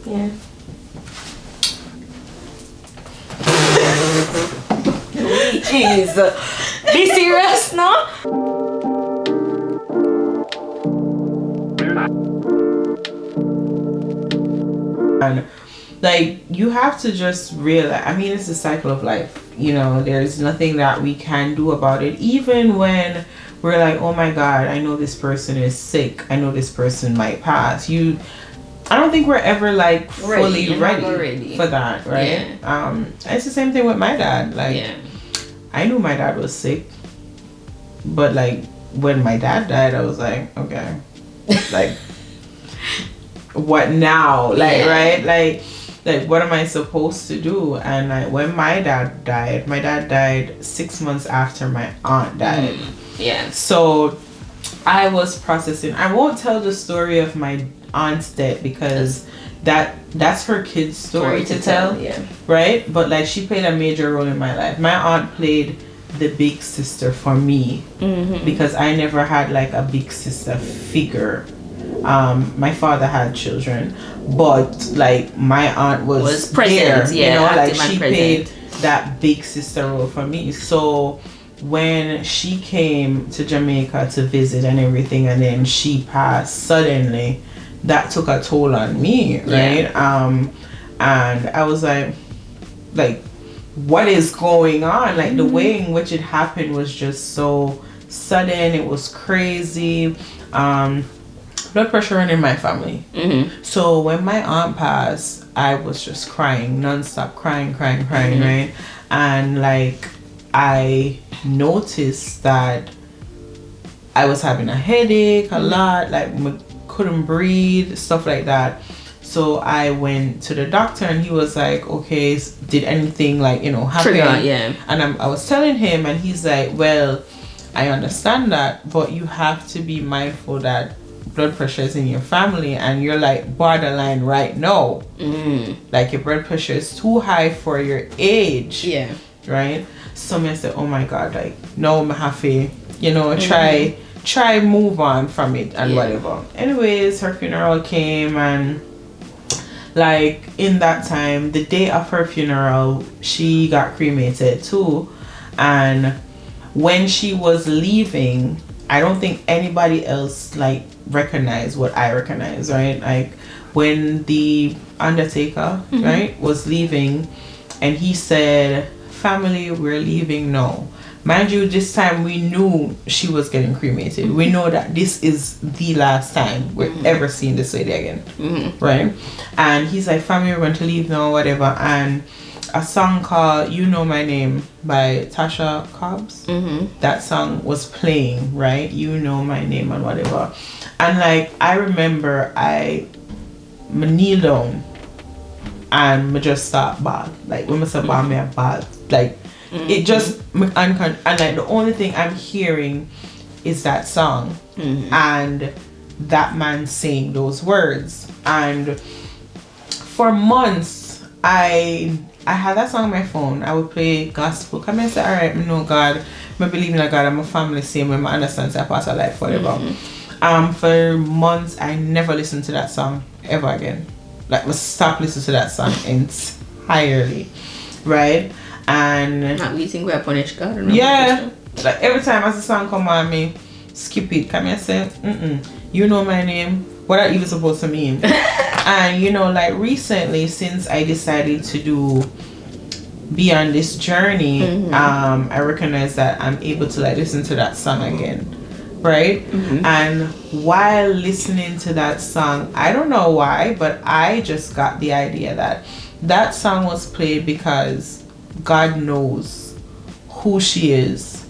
Yeah. Jeez. Be serious now. And like you have to just realize, I mean, it's a cycle of life, you know. There's nothing that we can do about it. Even when we're like, oh my god, I know this person is sick, I know this person might pass, I don't think we're ever like fully ready for that, right? Yeah. It's the same thing with my dad. Like, yeah. I knew my dad was sick, but like when my dad died, I was like, okay, like what now? Like, yeah. Right? Like what am I supposed to do? And like when my dad died 6 months after my aunt died. Yeah. So I was processing. I won't tell the story of my aunt's death because that's her kid's story to tell. Yeah. Right? But like she played a major role in my life. My aunt played the big sister for me because I never had like a big sister figure. My father had children, but like my aunt was present there, you know, like she played that big sister role for me. So when she came to Jamaica to visit and everything, and then she passed suddenly, that took a toll on me, right? And I was like what is going on? Like the way in which it happened was just so sudden. It was crazy. Blood pressure running in my family. So when my aunt passed, I was just crying nonstop, crying, right? And like I noticed that I was having a headache a lot, like couldn't breathe, stuff like that. So I went to the doctor and he was like, okay, did anything like, you know, happen? And I was telling him and he's like, well, I understand that, but you have to be mindful that blood pressure is in your family and you're like borderline right now. Like your blood pressure is too high for your age. Yeah. Right? So I said, oh my god, like no, I have to, you know, try move on from it and whatever. Anyways, her funeral came and like in that time, the day of her funeral, she got cremated too. And when she was leaving, I don't think anybody else like recognized what I recognized, right? Like when the undertaker, right, was leaving and he said, family, we're leaving now. Mind you, this time we knew she was getting cremated. We know that this is the last time we're ever seeing this lady again, right? And he's like, family, we're going to leave now, whatever. And a song called You Know My Name by Tasha Cobbs, that song was playing, right? You Know My Name and whatever. And like I remember I kneel down and I just start bawl. Like when I say bawl, me a bawl. Like it just and like the only thing I'm hearing is that song and that man saying those words. And for months I had that song on my phone. I would play gospel. Come and say, all right, I know God. I believe in God. I'm a family same way. I understand I pass a life forever. For months, I never listened to that song ever again. Like, I stopped listening to that song entirely, right? And not leasing we punish God. Or yeah, like every time as the song come on me, skip it. Come and say, you know my name. What are you even supposed to mean? And you know, like recently, since I decided to be on this journey, I recognize that I'm able to like listen to that song again, right? And while listening to that song, I don't know why, but I just got the idea that that song was played because God knows who she is,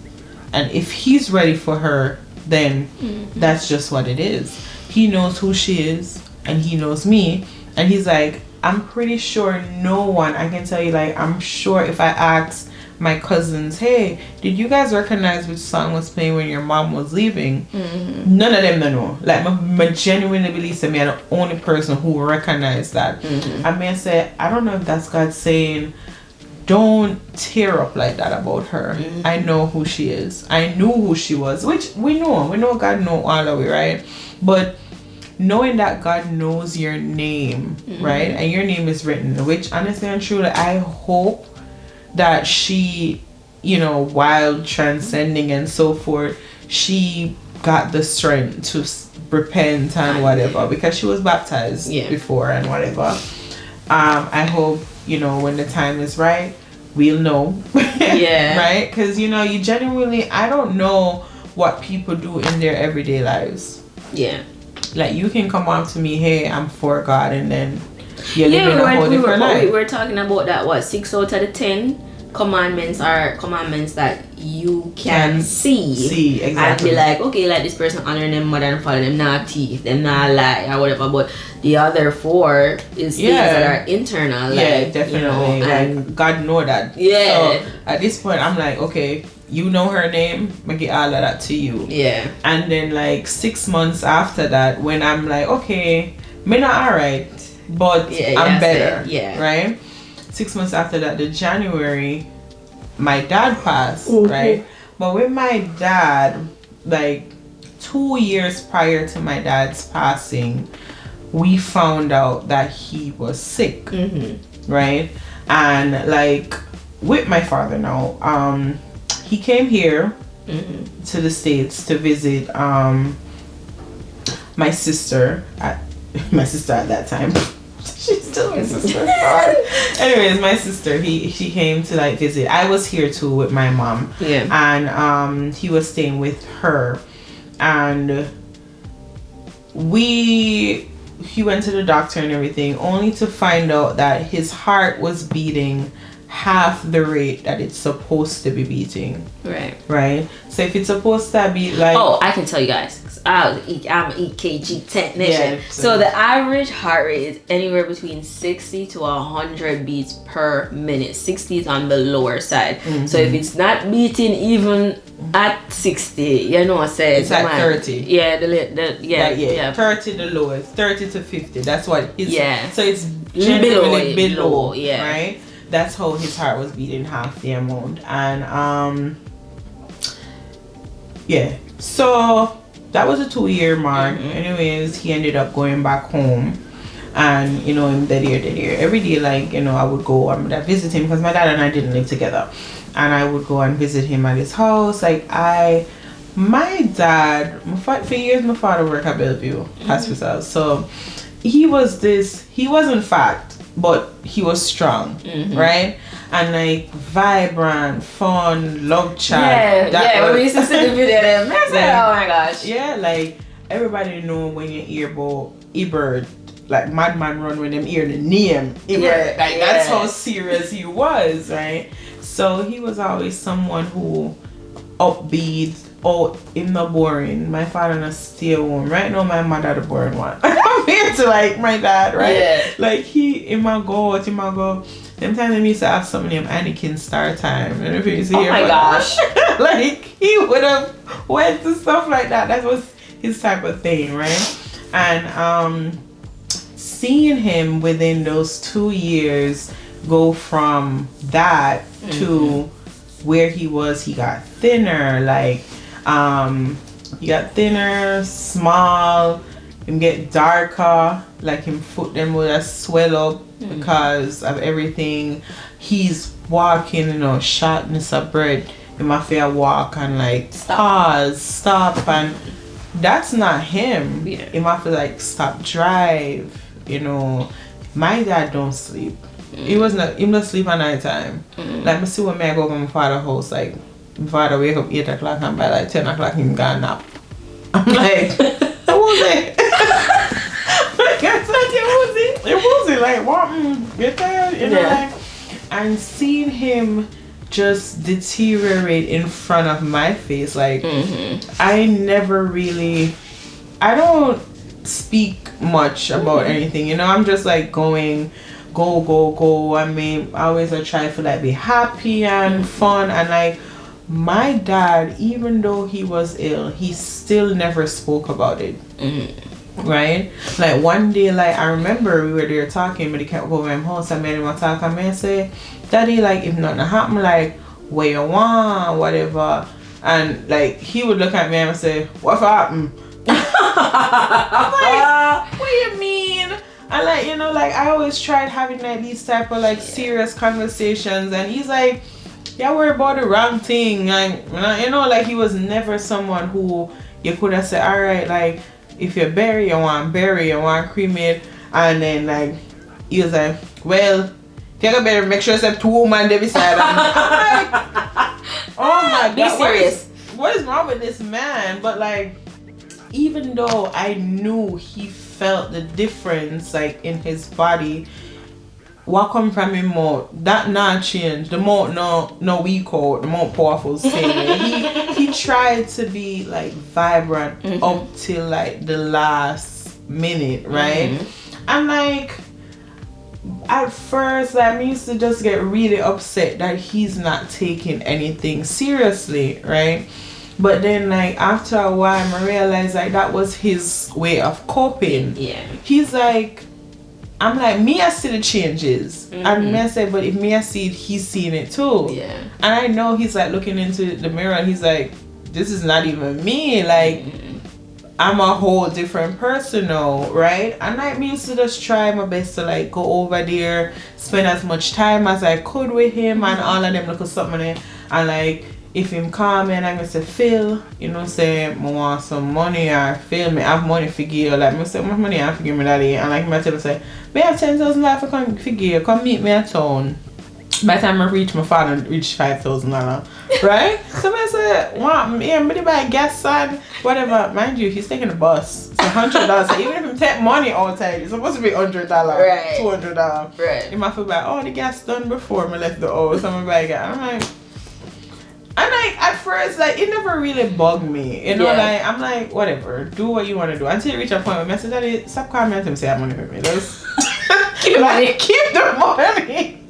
and if he's ready for her, then that's just what it is. He knows who she is and he knows me, and he's like, I'm pretty sure no one, I can tell you, like, I'm sure if I asked my cousins, hey, did you guys recognize which song was playing when your mom was leaving? None of them know. Like, I genuinely believe that me, I'm the only person who recognized that. I may say, I don't know if that's God saying, don't tear up like that about her. I know who she is. I knew who she was, which we know God know all of it, right? But knowing that God knows your name, right? And your name is written, which honestly and truly, I hope that she, you know, while transcending and so forth, she got the strength to repent and whatever, because she was baptized before and whatever. I hope, you know, when the time is right, we'll know. Right? Because, you know, you genuinely, I don't know what people do in their everyday lives. Like, you can come on to me, hey, I'm for God, and then you're living a whole different life. We were talking about that, what, 6 out of the 10 commandments are commandments that you can see exactly, and be like, okay, like this person honoring them mother and father, them not thief, them not lie or whatever, but the other 4 is things that are internal, like, definitely, you know, and God know that. So at this point I'm like, okay, you know her name, I get all of that to you. And then like 6 months after that, when I'm like, okay, me not alright, but I'm better, right? 6 months after that, the January, my dad passed, right? But with my dad, like 2 years prior to my dad's passing, we found out that he was sick, right? And like with my father now, he came here to the States to visit my sister at that time. She's still my sister. Anyways, my sister, she came to like visit. I was here too with my mom. And he was staying with her. And he went to the doctor and everything, only to find out that his heart was beating half the rate that it's supposed to be beating. Right? So if it's supposed to be like... Oh, I can tell you guys. I'm an EKG technician. So the average heart rate is anywhere between 60 to 100 beats per minute. 60 is on the lower side. So if it's not beating even at 60, you know what I said? It's at 30. 30 the lowest. 30 to 50. That's what it's... So it's generally below, right? That's how his heart was beating half the amount. And so that was a 2-year mark. Anyways, he ended up going back home, and you know, in that year every day, like, you know, I would go and visit him, because my dad and I didn't live together, and I would go and visit him at his house. Like, my dad, for years my father worked at Bellevue Hospital, so he wasn't fat, but he was strong, right? And like vibrant, fun, love child. When we used to see the video, them, I said, oh my gosh. Like everybody know when you hear about Ebert, like Madman Run when them hear the name Ebert. That's how serious he was, right? So he was always someone who upbeat, out in the boring. My father not stay home. Right now my mother the boring one. I'm here to like my dad, right? Like he might go out, them times they used to have something named Anakin Star Time. And if you see my gosh. Like he would have went to stuff like that. That was his type of thing, right? And seeing him within those 2 years go from that to where he was, he got thinner, like he got thinner, small, him get darker, like him foot them would have swell up because of everything. He's walking, you know, shortness of breath. He might feel walk and like stop, and that's not him. He might feel like stop drive, you know. My dad don't sleep. He don't sleep at night time. Like, I see when I go to my father's house, like my father wake up 8 o'clock and by like 10 o'clock him gone nap. I'm like, what was it? It wasn't like, what? Get tired? You know, like, and seeing him just deteriorate in front of my face, like, I don't speak much about anything, you know. I'm just like go. I mean, I always try to like be happy and fun, and like my dad, even though he was ill, he still never spoke about it. Right? Like one day, like I remember we were there talking, but he came over my house. I made him talk, and I say, Daddy, like if nothing happened, like what you want, whatever. And like he would look at me and say, what happened? I'm like, what do you mean? And like, you know, like I always tried having like these type of like serious conversations, and he's like, yeah, worry about the wrong thing. Like, you know, like he was never someone who you could have said, all right, like if you bury, you want cremate, and then like he was like, well, if you're gonna bury, make sure you have 2 women there beside him. I'm like, oh my god, be serious. What is wrong with this man? But like, even though I knew he felt the difference like in his body, what come from him more that not change, the more no weak out, the more powerful say. he tried to be like vibrant up till like the last minute, right? And like at first, like, I used to just get really upset that he's not taking anything seriously, right? But then like after a while I realized like that was his way of coping. Yeah. He's like, I'm like, me I see the changes. And me I said, but if me I see it, he's seeing it too. Yeah. And I know he's like looking into the mirror and he's like, this is not even me. Like I'm a whole different person now, right? And like me used to just try my best to like go over there, spend as much time as I could with him and all of them look at something and like if him come and I'm gonna say, Phil, you know, say I want some money or Phil, me have money for you. Like me say, much money I for give me that day. And like me tell him say, me have $10,000 for come for you, come meet me at town. By the time I reach my father reach $5,000. Right? So I say, want me to buy gas and whatever. Mind you, he's taking the bus. It's $100. So even if he take money outside, it's supposed to be $100, right. $200. Right. You might feel like, oh, the gas done before me left the house. So I'm buy gas. I'm like, and like at first, like it never really bugged me, you know. Like I'm like, whatever, do what you want to do. Until you reach a point where I said, Daddy, stop calling me and say I have money for me. Just keep the money.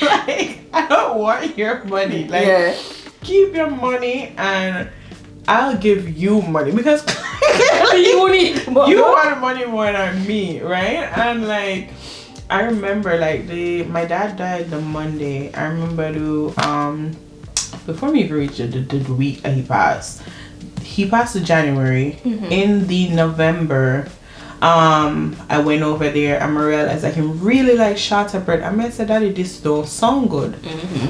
Like I don't want your money. Like keep your money and I'll give you money because you need money. You want money more than me, right? And like I remember, like my dad died the Monday. I remember before we even reached the week that he passed in January. In the November, I went over there and I realized I can really like short up bread. I said, Daddy, this don't sound good,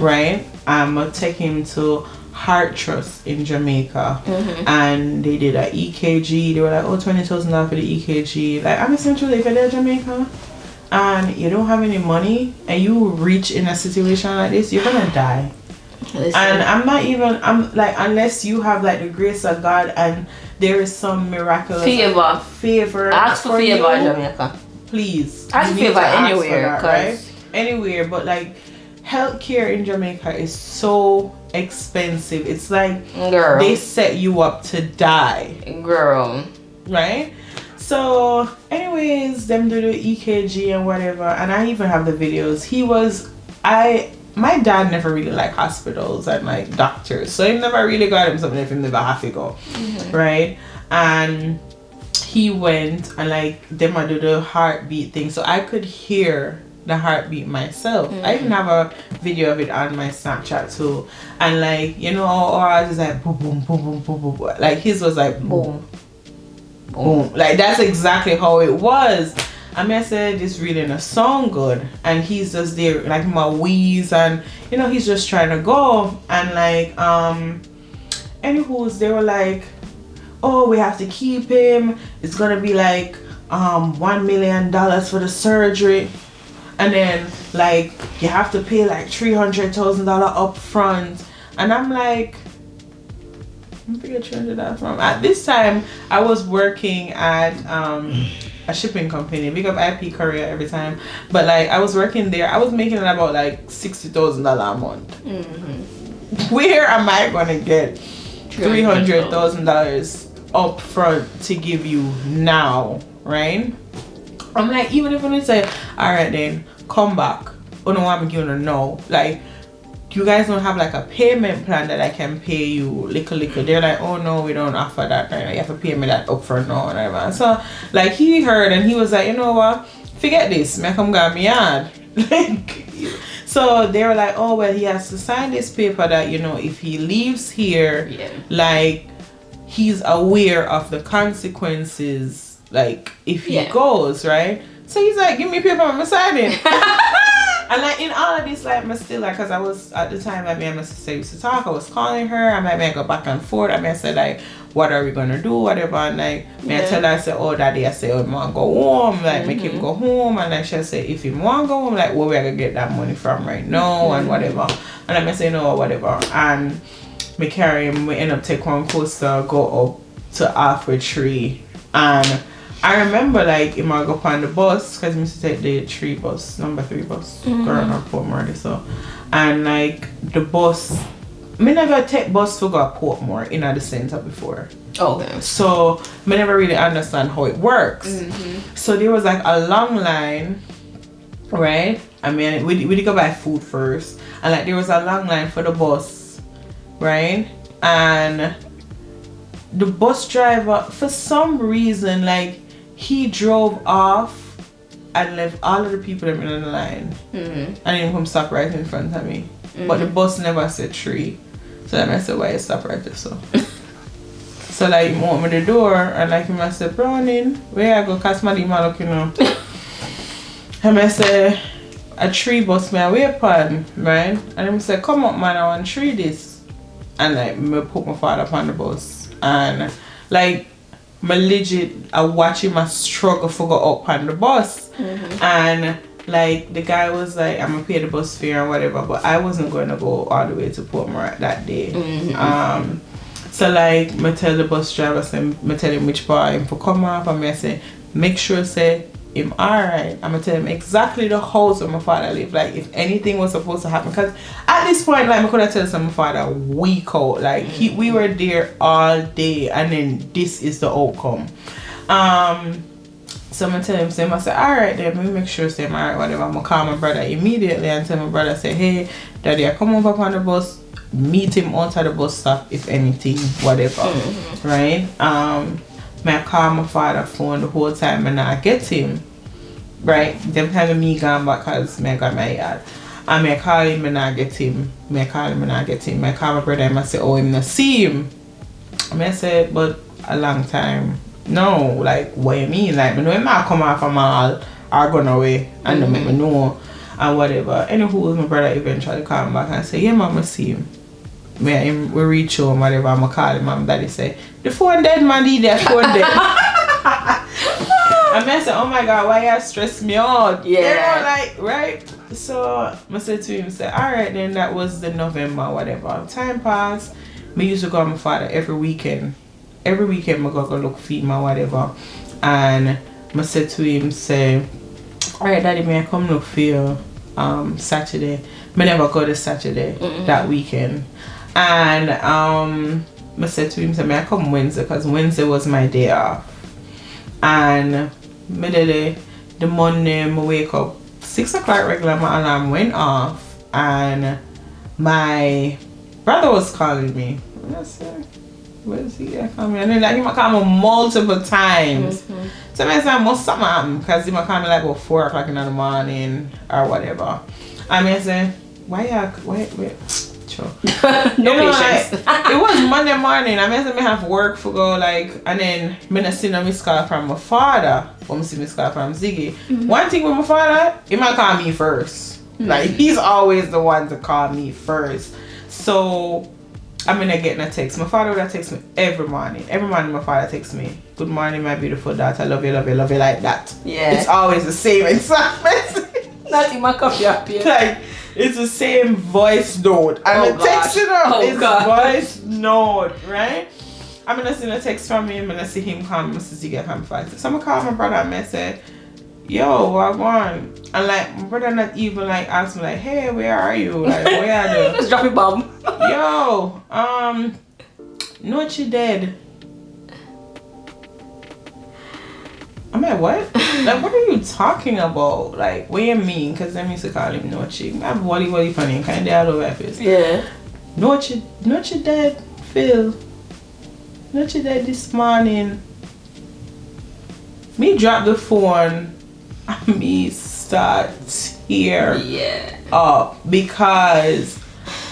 right? I'm gonna take him to Heart Trust in Jamaica, and they did an EKG. They were like, oh, $20,000 for the EKG. Like, I'm essentially if you're there in Jamaica and you don't have any money and you reach in a situation like this, you're gonna die. Listen. And I'm like, unless you have like the grace of God and there is some miraculous favor ask for favor in Jamaica, please ask for favor anywhere, right? Anywhere, but like healthcare in Jamaica is so expensive. It's like, girl, they set you up to die, girl, right? So anyways, them do the EKG and whatever, and I even have the videos. My dad never really liked hospitals and like doctors, so he never really got him something if he never have to go, right? And he went and like them I do the heartbeat thing, so I could hear the heartbeat myself. I even have a video of it on my Snapchat too, and like, you know, or I was like boom boom boom boom boom boom, like his was like boom boom, like that's exactly how it was. I said, this really not sound good, and he's just there like my wheeze, and you know he's just trying to go, and like anywho's they were like, oh, we have to keep him, it's gonna be like $1 million for the surgery, and then like you have to pay like $300,000 up front, and I'm like, I forget $300 from. At this time I was working at a shipping company, big up IP Korea every time, but like I was working there, I was making about like $60,000 a month. Where am I gonna get $300,000 up front to give you now, right? I'm like, even if I say, all right then, come back, oh no, I'm giving a no, like you guys don't have like a payment plan that I can pay you little. They're like, oh no, we don't offer that right now, you have to pay me that upfront now and whatever. So like he heard and he was like, you know what, forget this, me come get me yard. Like, so they were like, oh well, he has to sign this paper that, you know, if he leaves here, like he's aware of the consequences, like if he Yeah. goes, right? So he's like, give me paper, I'm signing. And like in all of this, like, I still like, cause I was at the time, like, me and my sister used to talk. I was calling her. I might go back and forth. I might say like, what are we gonna do, whatever. And like, me I tell her, I say, oh, daddy, I say, oh, man, go home. Like, make him go home. And like, she'll say, if he want go home, like, where we gonna get that money from right now and whatever. And I may say no, whatever. And me carry him. We end up take one coaster, go up to halfway tree, and I remember like if I go on the bus, because I used to take the 3 bus, number 3 bus, going to Portmore, so, and like the bus, me never take bus to go to Portmore in the center before. Okay. So me never really understand how it works. So there was like a long line, right? I mean, we did go buy food first, and like there was a long line for the bus, right? And the bus driver, for some reason, like, he drove off and left all of the people in the line. And then come stop right in front of me. But the bus never said 3. So then I said, why you stop right there, so? So like, he opened the door and like, he said, Browning, where I go? Cause my man looking up. And I said, a 3 bus me away upon, right? And he said, come up man, I want 3 this. And like, me put my father upon the bus. And like, my legit, I watch him a struggle for go up on the bus. And like, the guy was like, I'm gonna pay the bus fare and whatever, but I wasn't going to go all the way to Portmore that day. So like, I tell the bus driver, I tell him which part him for come up, and I say, make sure say him alright. I'm gonna tell him exactly the house where my father live. Like, if anything was supposed to happen, because at this point, like, I could have tell my father week out. Like, we were there all day, and then this is the outcome. So I'm gonna tell him, say, I say, alright then, let me make sure say, alright, whatever. I'm gonna call my brother immediately and tell my brother, say, hey, daddy, I come over on the bus, meet him outside the bus stop, if anything, whatever. Right? I call my father phone the whole time and I get him. Right? Them time of me gone back because I got my yard. And I call him and I get him. I call him and I get him. I call my brother and I say, oh, him not see him. I say, but a long time. No, like, what you mean? Like, I know him not come off a mall or gone away and they make me know and whatever. Anywho, my brother eventually called back and say, yeah, mama, see him. We reach home, whatever, I'm gonna call him, and daddy say, the phone dead, man, the phone dead. And I said, oh my god, why you stress me out? Yeah. You know, like, right? So I said to him, say, alright then, that was the November, whatever. Time passed. Me used to go with my father every weekend. Every weekend I go look for him or whatever. And I said to him, say, alright daddy, may I come look for you Saturday. I never go to Saturday that weekend. And I said to him, say, may I come Wednesday, because Wednesday was my day off. And the Monday I wake up 6 o'clock regular, my alarm went off and my brother was calling me. And I said, where is he coming? And then like, he might call me multiple times. So I said, I must something happen, because he might call me like about 4 o'clock in the morning or whatever. And I said, wait. Sure. No patience. Like, it was Monday morning. I mean, I have work for go like, and then I see a missed call from my father. Or I see missed call from Ziggy. One thing with my father, he might call me first. Like, he's always the one to call me first. So I'm gonna get a text. My father would text me every morning. Every morning my father texts me, good morning, my beautiful daughter. Love you, love you, love you, like that. Yeah. It's always the same exact message. Not in my coffee up here. Like, it's the same voice note. I'm texting him. Voice note, right? I'm gonna send a text from him. I'm gonna see him come. I'm gonna see get him fight. So I'm gonna call my brother and I say, yo, what going? And like, my brother not even like ask me like, hey, where are you? Like, where are you? Just drop it bomb. Yo, no, she dead. I'm like, what? Like, what are you talking about? Like, what you mean? Because I used to call him Nochi. I'm Wally funny and kind of all over face. Yeah. Nochi dead, Phil. Nochi dead this morning. Me drop the phone and me start tear up, because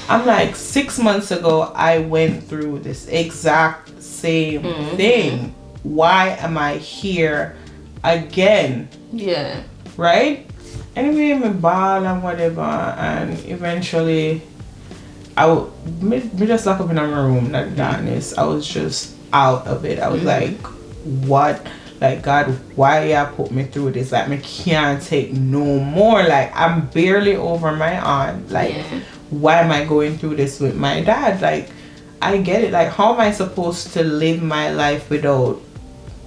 I'm like, 6 months ago I went through this exact same thing. Why am I here again? Yeah. Right? Anyway, me ball and whatever, and eventually me just lock up in my room, that darkness. I was just out of it. I was like, what? Like, God, why you put me through this? Like, me can't take no more. Like, I'm barely over my aunt. Like, why am I going through this with my dad? Like, I get it. Like, how am I supposed to live my life without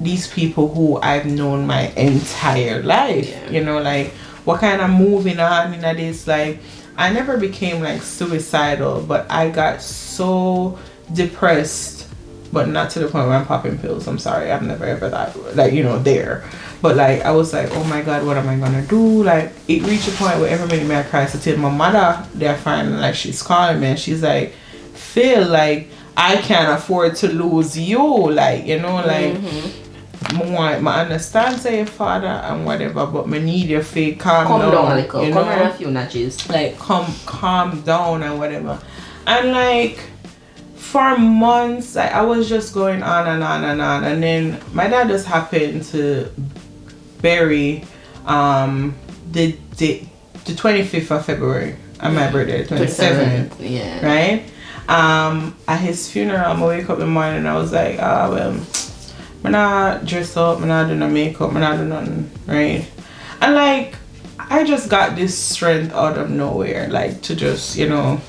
these people who I've known my entire life? You know, like, what kind of moving on in this? Like, I never became like suicidal, but I got so depressed, but not to the point where I'm popping pills. I'm sorry, I've never ever thought, like, you know, there. But like, I was like, oh my God, what am I gonna do? Like, it reached a point where every minute I cry. So till my mother, they're finding, like, she's calling me and she's like, Phil, like, I can't afford to lose you. Like, you know, like, I understand say your father and whatever, but me need your faith calm down a little, you come know? down a few notches. Like, calm down and whatever. And like, for months, like, I was just going on and on and on, and then my dad just happened to bury the 25th of February on my birthday, 27th. Yeah. Right? At his funeral, I wake up in the morning and I was like, well, I'm not dress up, I'm not doing no makeup, I'm not doing nothing, right? And like, I just got this strength out of nowhere, like, to just, you know,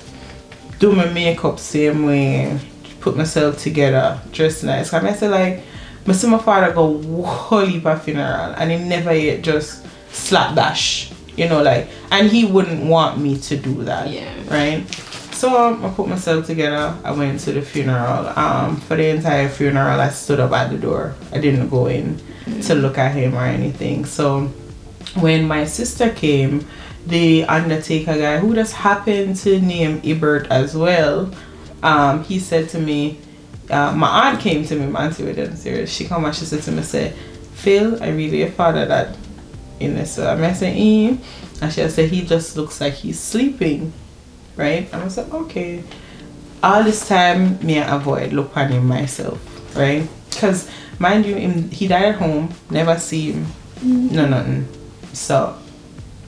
do my makeup same way, put myself together, dress nice. Cause I said, like, I see my father go whole heap of funeral and he never yet just slapdash, you know, like, and he wouldn't want me to do that, right? So I put myself together. I went to the funeral. For the entire funeral, I stood up at the door. I didn't go in to look at him or anything. So when my sister came, the undertaker guy, who just happened to name Ibert as well, he said to me, my aunt came to me, my auntie was dead serious. She come and she said to me, say, Phil, I really your father that in this. So I said, and she said, he just looks like he's sleeping. Right? And I was like, okay. All this time, me I avoid look on him myself, right? Because, mind you, he died at home, never see him, no nothing. So,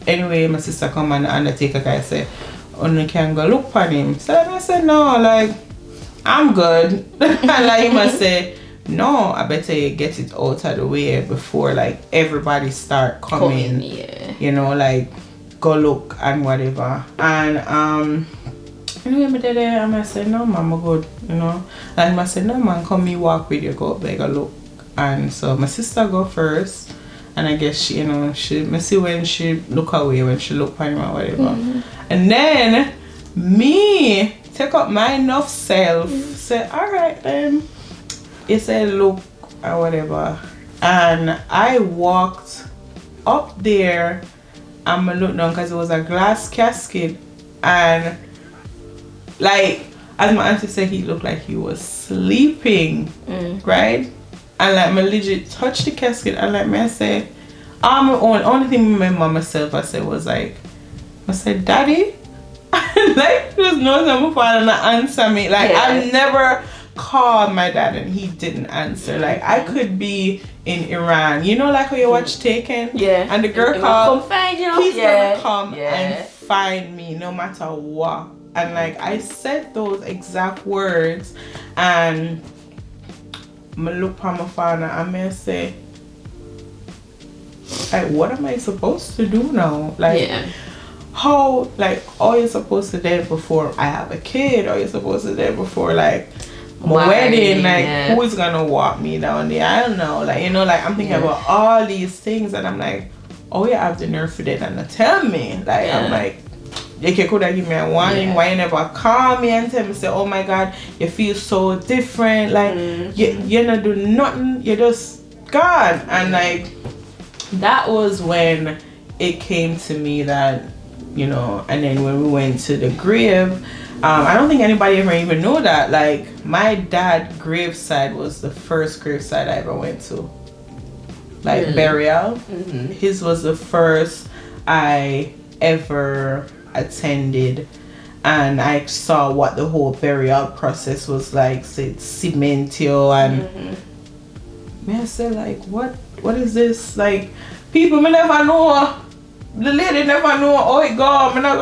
anyway, my sister come and the undertaker guy say, oh, you can go look on him. So I said, no, like, I'm good. And like, he must say, no, I better you get it out of the way before, like, everybody start coming. You know, like, go look and whatever. And anyway, I did it and I said, no man, I'm good, you know. And I said, no man, come me walk with you, go up there, go look. And so my sister go first, and I guess she, you know, me see when she look away, when she look at him or whatever. And then me take up my enough self, say, alright then. He said look or whatever. And I walked up there. I'm gonna look down because it was a glass casket, and like, as my auntie said, he looked like he was sleeping, right? And like, my legit touched the casket, and like, me I said, only thing I remember myself I said was like, I said, Daddy, like, there's no time my father not answer me. Like, I've never called my dad and he didn't answer. Like, I could be in Iran, you know, like when you watch Taken, and the girl called, he's gonna come and find me no matter what. And like, I said those exact words, and I look at my father and I say, like, what am I supposed to do now? Like, how, like, are you supposed to do before I have a kid? Are you supposed to do before, like, my wedding? Like, who's gonna walk me down the aisle now? Like, you know, like, I'm thinking about all these things, and I'm like, oh, you have the nerve for that and to tell me. Like, I'm like, you could have given me a warning. Why you never call me and tell me, say, oh my God, you feel so different. Like, you not do nothing, you're just gone. And like, that was when it came to me that, you know, and then when we went to the grave, I don't think anybody ever even knew that. Like, my dad's graveside was the first graveside I ever went to. Like, burial. His was the first I ever attended. and I saw what the whole burial process was like. So it's cement you and I said like, what is this? Like, people me never know. The lady never know how it go. Me not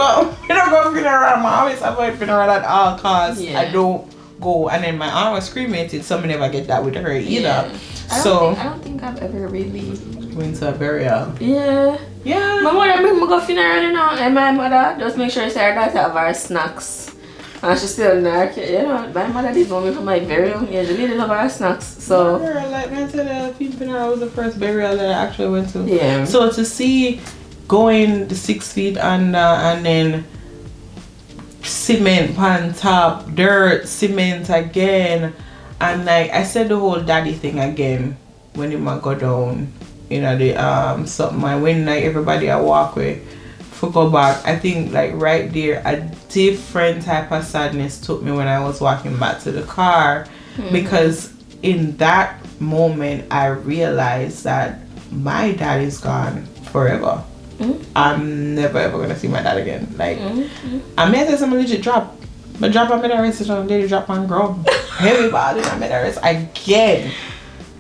go funeral. I always avoid funeral at all costs. Yeah. I don't go. And then my aunt was cremated, so me never get that with her either. Yeah. I don't think I've ever really went to a burial. Yeah. Yeah. My mother bring me go funeral, you know, and my mother just make sure she her daughter have her snacks. And she still not, you know, my mother did want me for my burial. Yeah, the lady love her snacks. So like I said, the funeral was the first burial that I actually went to. Yeah. So to see going the 6 feet under and then cement on top, dirt, cement again, and like I said the whole daddy thing again when you might go down, you know, the something when like everybody I walk with for go back, I think like right there a different type of sadness took me when I was walking back to the car, because in that moment I realized that my dad is gone forever. I'm never ever gonna see my dad again. Like I may say some legit drop. But drop on my wrist and they drop on ground. Heavy body on my wrist again.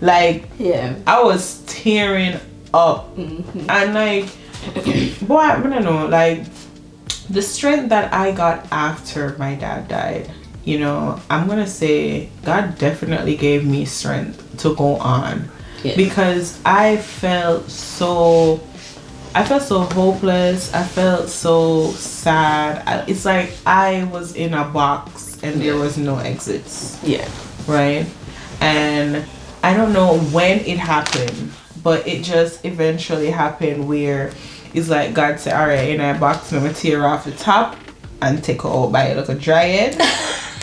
Like I was tearing up. And like boy, I don't know, like the strength that I got after my dad died, you know, I'm gonna say God definitely gave me strength to go on. Because I felt so hopeless. I felt so sad. It's like I was in a box and there was no exits. Yeah. Right? And I don't know when it happened, but it just eventually happened where it's like God said, alright, in a box, I'm going to tear off the top and take it out by a little dry head.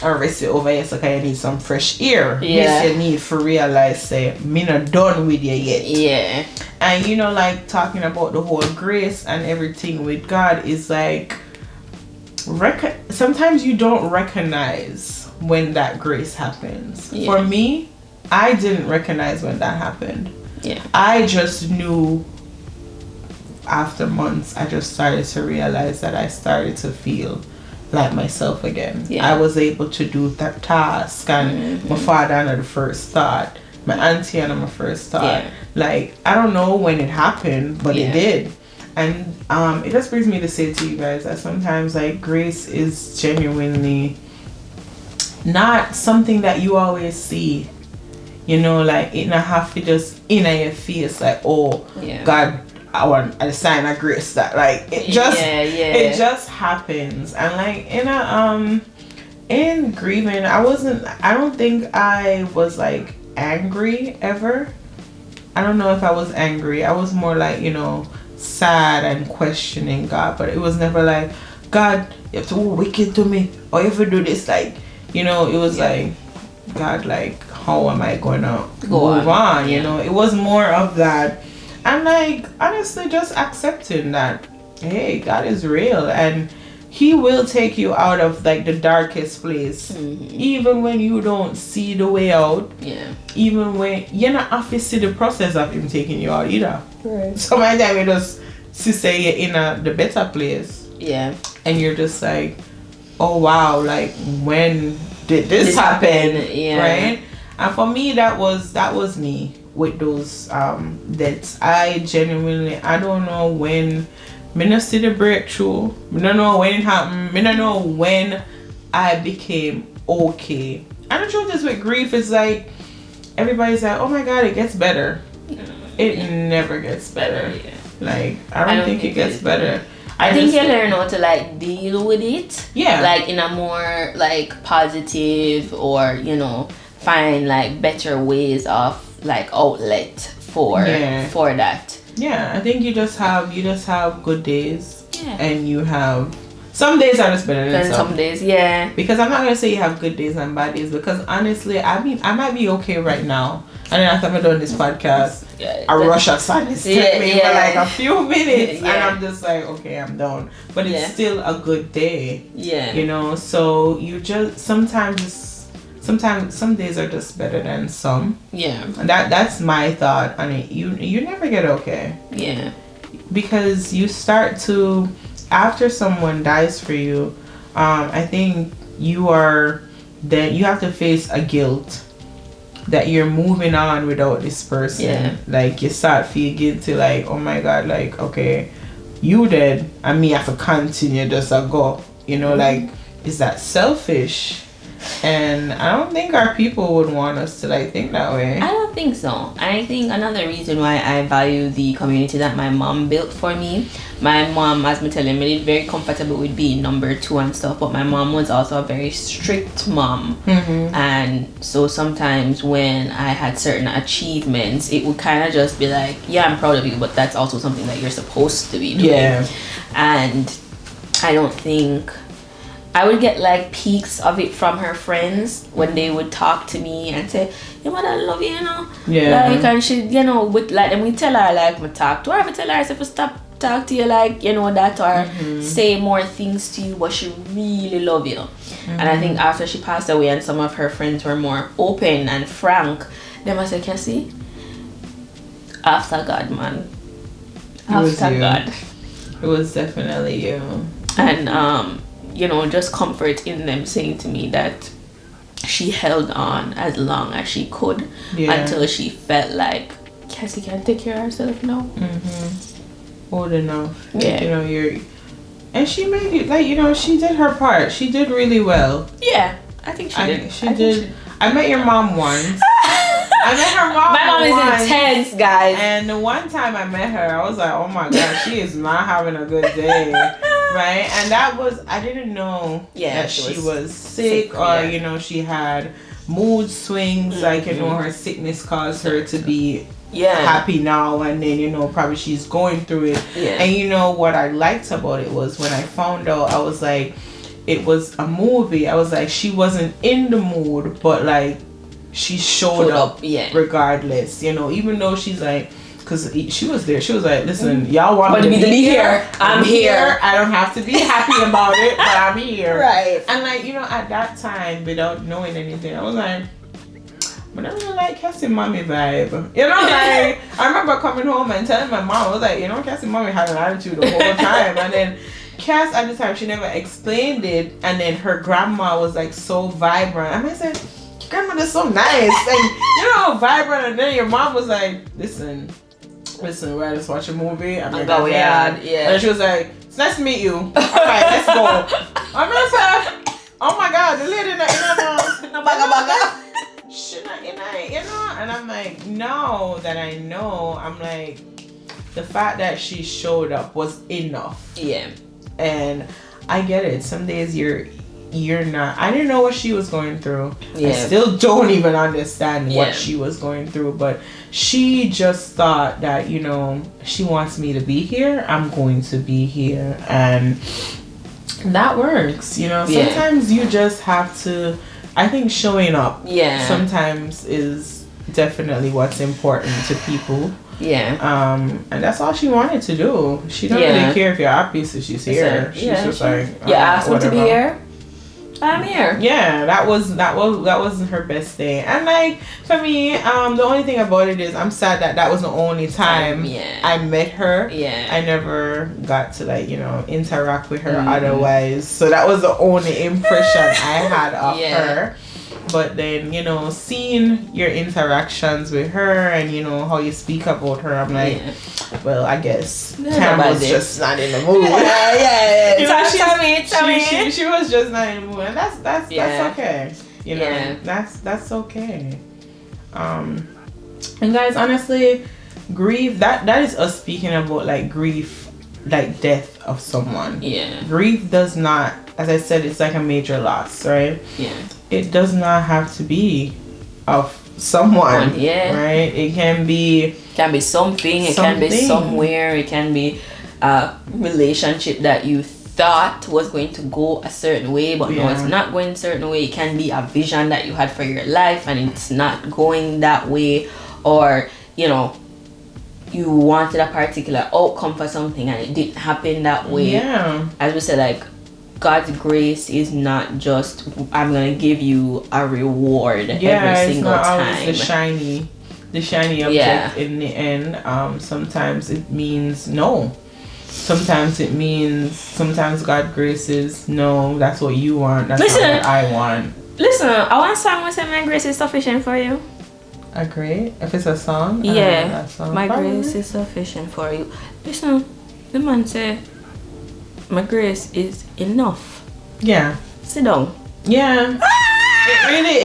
And rest it over here so you need some fresh air. Yes, you need to realize say me not done with you yet. Yeah. And you know, like talking about the whole grace and everything with God is like sometimes you don't recognize when that grace happens. For me, I didn't recognize when that happened. I just knew after months. I just started to realize that I started to feel like myself again. I was able to do that task, and my father and the first thought, my auntie and my first thought. Like I don't know when it happened, but it did. And it just brings me to say to you guys that sometimes like grace is genuinely not something that you always see. You know, like it not have to just in your face like, oh God, I want a sign of grace that like it just it just happens. And like in grieving, I don't think I was like angry ever. I don't know if I was angry. I was more like, you know, sad and questioning God, but it was never like, God, you have to be wicked to me or you have to do this, like, you know, it was like, God, like, how am I gonna move on? You know, it was more of that. And like honestly just accepting that hey, God is real and he will take you out of like the darkest place, even when you don't see the way out. Even when you're not have to see the process of him taking you out either. Sometimes you just say you're in the better place, and you're just like, oh wow, like when did this happen? Right? And for me that was me with those deaths. I genuinely, I don't know when me not see the breakthrough. Me don't know when it happened. Me don't know when I became okay. And the truth is with grief, it's like everybody's like, oh my God, it gets better. It never gets better. Like I don't think it gets better. I think you learn how to like deal with it. Like in a more like positive, or you know, find like better ways of like outlet for that. I think you just have good days, and you have some days are just better than some days. Because I'm not gonna say you have good days and bad days, because honestly, I mean, I might be okay right now, and then after I'm done this podcast, a rush of sadness took me for like a few minutes, and I'm just like, okay, I'm done. But it's still a good day. You know, so you just sometimes some days are just better than some. And that's my thought on it. You never get okay. Because you start to, after someone dies for you, I think you have to face a guilt that you're moving on without this person. Yeah. Like you start feel guilty, like, oh my god, like, okay, you dead and me have to continue just a go. You know, like, is that selfish? And I don't think our people would want us to like think that way. I don't think so. I think another reason why I value the community that my mom built for me. My mom, as me telling me, is very comfortable with being number 2 and stuff. But my mom was also a very strict mom, and so sometimes when I had certain achievements, it would kind of just be like, yeah, I'm proud of you, but that's also something that you're supposed to be doing. Yeah. And I don't think. I would get like peeks of it from her friends when they would talk to me and say, "Your mother love you, you know." Yeah. Like, and she, you know, with like, and we tell her like, we talk to her, we tell her if we stop talk to you, like, you know, that, or say more things to you, but she really love you. And I think after she passed away and some of her friends were more open and frank, they must say, Cassie, after God, man. After God. It was definitely you. And you know, just comfort in them saying to me that she held on as long as she could until she felt like Cassie can take care of herself now. Old enough. Yeah. Like, you know, and she made it, like, you know, she did her part. She did really well. Yeah, I think she did. She did. I met your mom once. I met her mom. My mom once, is intense, guys. And the one time I met her, I was like, oh my god, she is not having a good day. Right? And that was, I didn't know that she was sick or, you know, she had mood swings. Like, you know, her sickness caused her to be happy now, and then, you know, probably she's going through it. And you know what I liked about it was when I found out, I was like, it was a movie. I was like, she wasn't in the mood, but like she showed up regardless, you know, even though she's like, because she was there, she was like, listen, y'all want me to be here, I'm here. I don't have to be happy about it, but I'm here. Right. And like, you know, at that time, without knowing anything, I was like, but I really like Cassie mommy vibe. You know, like, I remember coming home and telling my mom, I was like, you know, Cassie mommy had an attitude the whole time. And then Cass at the time, she never explained it. And then her grandma was like so vibrant. And I said, your grandmother's so nice. And, you know, vibrant. And then your mom was like, listen, we're just watch a movie. I'm gonna go And she was like, it's nice to meet you. All right, let's go. I'm like, oh my God, the lady you know, and I'm like, no, that I know. I'm like, the fact that she showed up was enough. Yeah. And I get it. Some days you're not. I didn't know what she was going through. Yeah. I still don't even understand what she was going through. But she just thought that, you know, she wants me to be here. I'm going to be here, and that works. You know, sometimes you just have to. I think showing up sometimes is definitely what's important to people. Yeah. And that's all she wanted to do. She don't really care if you're happy, so she's here. She's just like, you asked me to be here, I'm here. Yeah, that was her best day. And like, for me, the only thing about it is I'm sad that was the only time I met her. Yeah. I never got to, like, you know, interact with her otherwise. So that was the only impression I had of her. But then, you know, seeing your interactions with her and, you know, how you speak about her, I'm like, well, I guess Tam was just not in the mood. Yeah. You know, she was just not in the mood, and that's okay. You know, that's okay. And guys, honestly, grief, that is us speaking about like grief, like death of someone. Yeah. Grief does not, as I said, it's like a major loss, right? Yeah. It does not have to be of someone, right? It can be something, it can be somewhere, it can be a relationship that you thought was going to go a certain way, but no, it's not going a certain way. It can be a vision that you had for your life and it's not going that way, or, you know, you wanted a particular outcome for something and it didn't happen that way. As we said, like, God's grace is not just, I'm gonna give you a reward every single time. It's not always the shiny object in the end. Sometimes it means no. Sometimes it means, sometimes God graces, no, that's what you want, that's Listen. not what I want. Listen, I want a song with my grace is sufficient for you. Agree? If it's a song? I don't know Yeah, that song. my Probably. grace is sufficient for you. Listen, the man say, my grace is enough. Yeah. Sit down. Yeah. It really